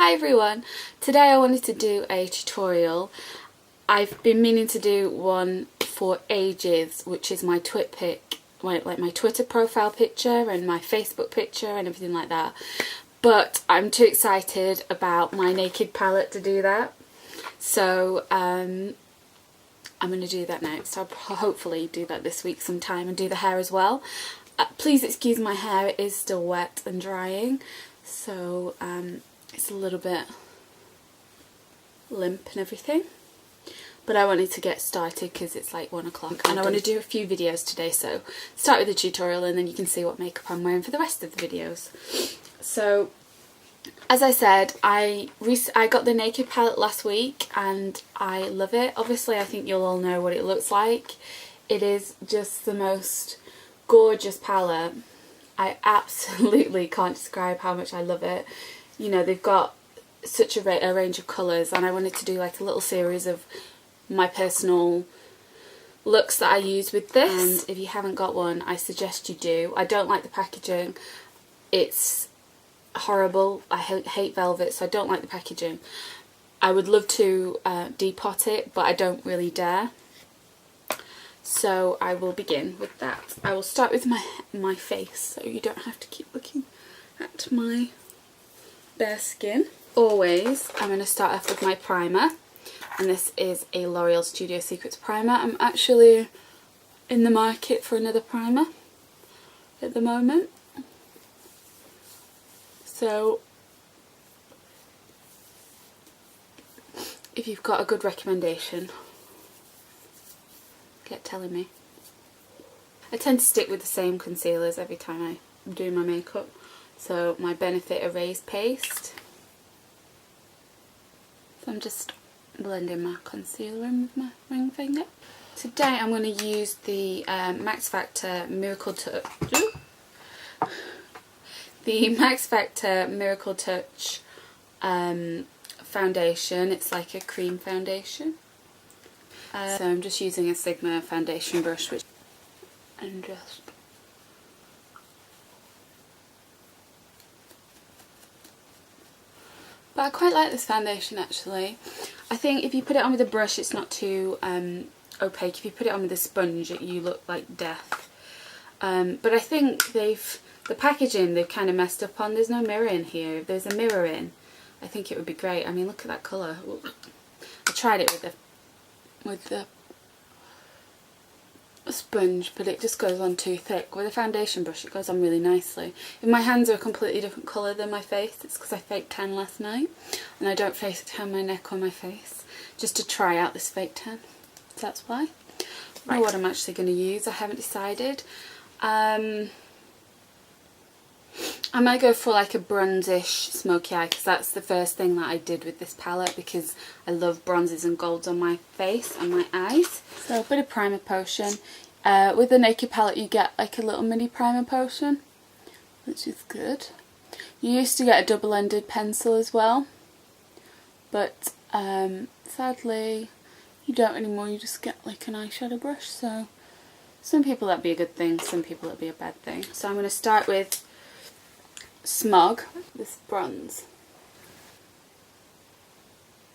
Hi everyone, today I wanted to do a tutorial. I've been meaning to do one for ages, which is my twit pic, my Twitter profile picture and my Facebook picture and everything like that. But I'm too excited about my naked palette to do that. So I'm going to do that next. I'll hopefully do that this week sometime and do the hair as well. Please excuse my hair, it is still wet and drying. So it's a little bit limp and everything, but I wanted to get started because it's like 1 o'clock and I want to do a few videos today, so start with the tutorial and then you can see what makeup I'm wearing for the rest of the videos. So as I said, I got the Naked palette last week and I love it. Obviously I think you'll all know what it looks like. It is just the most gorgeous palette. I absolutely can't describe how much I love it. You know, they've got such a range of colours, and I wanted to do like a little series of my personal looks that I use with this. And if you haven't got one, I suggest you do. I don't like the packaging. It's horrible. I hate velvet, so I don't like the packaging. I would love to depot it, but I don't really dare. So I will begin with that. I will start with my face, so you don't have to keep looking at my bare skin. Always, I'm going to start off with my primer, and this is a L'Oreal Studio Secrets primer. I'm actually in the market for another primer at the moment. So if you've got a good recommendation, get telling me. I tend to stick with the same concealers every time I do my makeup. So my Benefit Erase Paste. So I'm just blending my concealer in with my ring finger. Today I'm going to use the Max Factor Miracle Touch. The Max Factor Miracle Touch foundation. It's like a cream foundation. So I'm just using a Sigma foundation brush, and just but I quite like this foundation actually. I think if you put it on with a brush it's not too opaque. If you put it on with a sponge you look like death. But I think the packaging they've kind of messed up on. There's no mirror in here. If there's a mirror in, I think it would be great. I mean, look at that colour. I tried it with the sponge, but it just goes on too thick. With a foundation brush it goes on really nicely. If my hands are a completely different colour than my face, it's because I fake tan last night and I don't fake tan my neck or my face, just to try out this fake tan. So that's why. I don't know what I'm actually going to use. I haven't decided. I might go for like a bronzish smoky eye, because that's the first thing that I did with this palette, because I love bronzes and golds on my face and my eyes. So a bit of primer potion. With the Naked palette you get like a little mini primer potion, which is good. You used to get a double-ended pencil as well, but sadly you don't anymore. You just get like an eyeshadow brush. So some people that'd be a good thing, some people that'd be a bad thing. So I'm going to start with Smog, this bronze.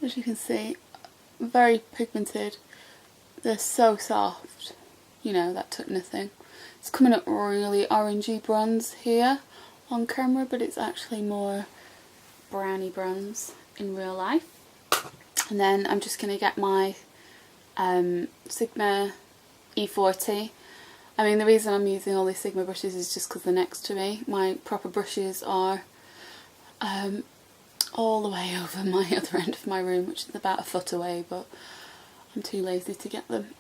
As you can see, very pigmented. They're so soft. You know, that took nothing. It's coming up really orangey bronze here on camera, but it's actually more browny bronze in real life. And then I'm just going to get my Sigma E40. I mean, the reason I'm using all these Sigma brushes is just because they're next to me. My proper brushes are all the way over my other end of my room, which is about a foot away, but I'm too lazy to get them.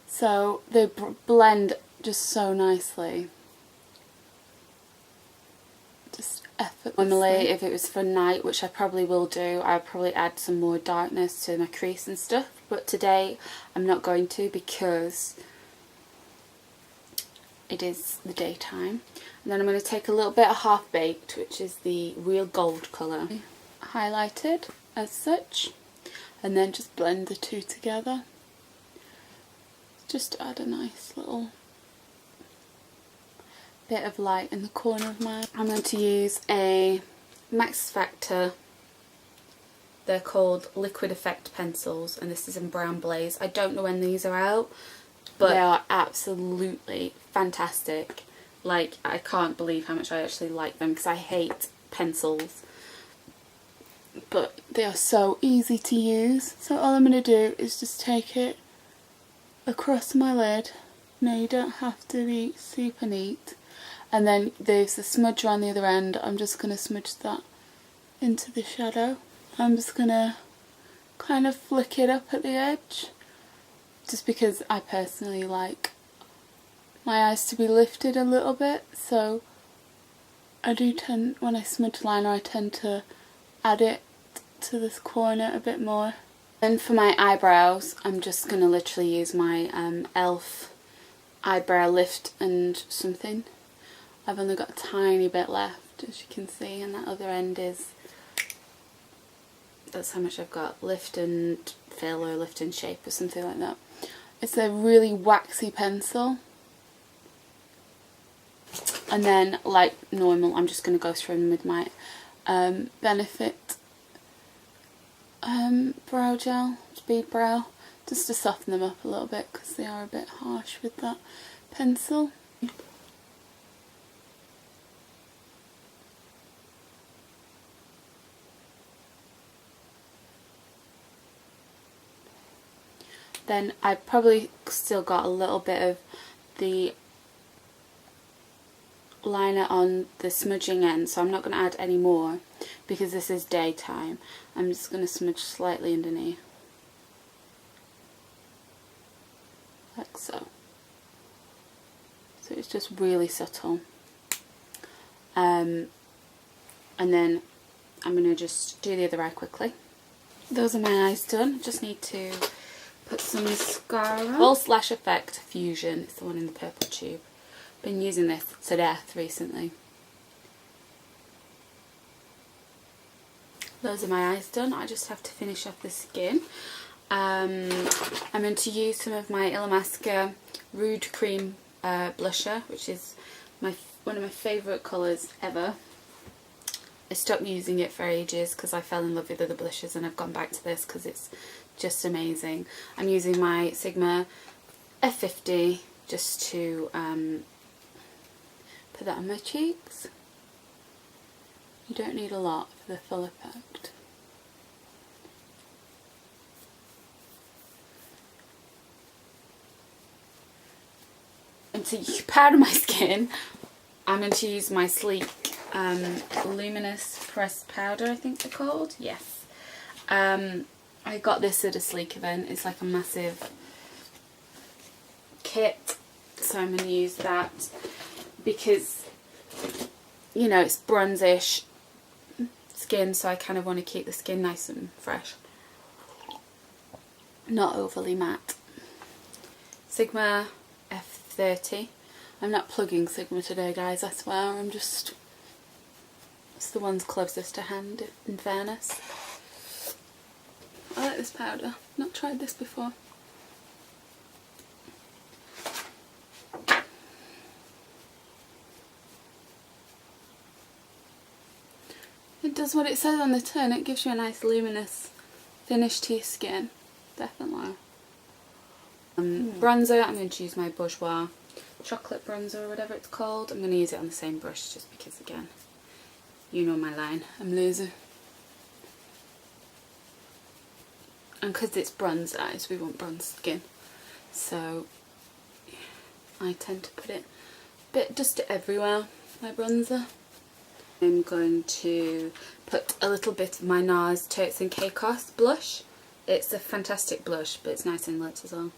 So they blend just so nicely. Just effortlessly. Normally, if it was for night, which I probably will do, I'd probably add some more darkness to my crease and stuff. But today, I'm not going to, because it is the daytime. And then I'm going to take a little bit of Half Baked, which is the real gold colour, highlighted as such, and then just blend the two together, just to add a nice little bit of light in the corner of my eye. I'm going to use a Max Factor. They're called Liquid Effect pencils, and this is in Brown Blaze. I don't know when these are out, but they are absolutely fantastic. Like, I can't believe how much I actually like them, because I hate pencils. But they are so easy to use. So all I'm going to do is just take it across my lid. No, you don't have to be super neat. And then there's a smudger on the other end. I'm just going to smudge that into the shadow. I'm just going to kind of flick it up at the edge, just because I personally like my eyes to be lifted a little bit, so I do tend, when I smudge liner, I tend to add it to this corner a bit more. Then for my eyebrows, I'm just going to literally use my e.l.f. eyebrow lift and something. I've only got a tiny bit left, as you can see, and that other end is, that's how much I've got. Lift and fill, or lift and shape, or something like that. It's a really waxy pencil. And then, like normal, I'm just going to go through them with my Benefit brow gel, speed brow, just to soften them up a little bit, because they are a bit harsh with that pencil. Then I've probably still got a little bit of the liner on the smudging end, so I'm not going to add any more because this is daytime. I'm just going to smudge slightly underneath, like so. So it's just really subtle. And then I'm going to just do the other eye quickly. Those are my eyes done. Just need to put some mascara on. False Lash Effect Fusion. It's the one in the purple tube. Been using this to death recently. Those are my eyes done. I just have to finish off the skin. I'm going to use some of my Illamasqua Rude Cream blusher, which is one of my favourite colours ever. I stopped using it for ages because I fell in love with other blushes, and I've gone back to this because it's just amazing. I'm using my Sigma F50 just to put that on my cheeks. You don't need a lot for the full effect. And to powder my skin, I'm going to use my Sleek Luminous Pressed Powder, I think they're called. Yes. I got this at a Sleek event. It's like a massive kit, so I'm going to use that because, you know, it's bronzish skin, so I kind of want to keep the skin nice and fresh, not overly matte. Sigma F30. I'm not plugging Sigma today, guys, I swear. It's the ones closest to hand, in fairness. I like this powder. Not tried this before. It does what it says on the tin. It gives you a nice luminous finish to your skin. Definitely. Bronzer, I'm going to use my Bourjois chocolate bronzer or whatever it's called. I'm going to use it on the same brush just because, again, you know my line. I'm lazy. And because it's bronze eyes, we want bronze skin. So I tend to put it a bit just everywhere, my bronzer. I'm going to put a little bit of my NARS Turks and Caicos blush. It's a fantastic blush, but it's nice and lit as well.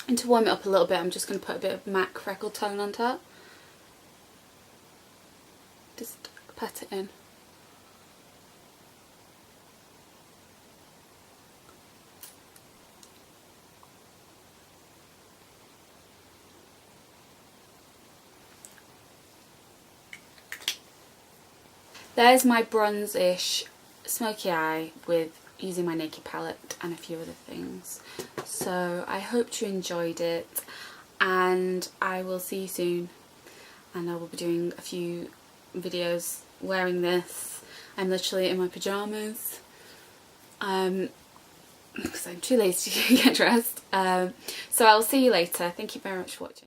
And to warm it up a little bit, I'm just going to put a bit of MAC Freckle Tone on top. Just pat it in. There's my bronze-ish smoky eye with using my naked palette and a few other things. So I hope you enjoyed it, and I will see you soon, and I will be doing a few videos wearing this. I'm literally in my pyjamas because I'm too lazy to get dressed. So I'll see you later. Thank you very much for watching.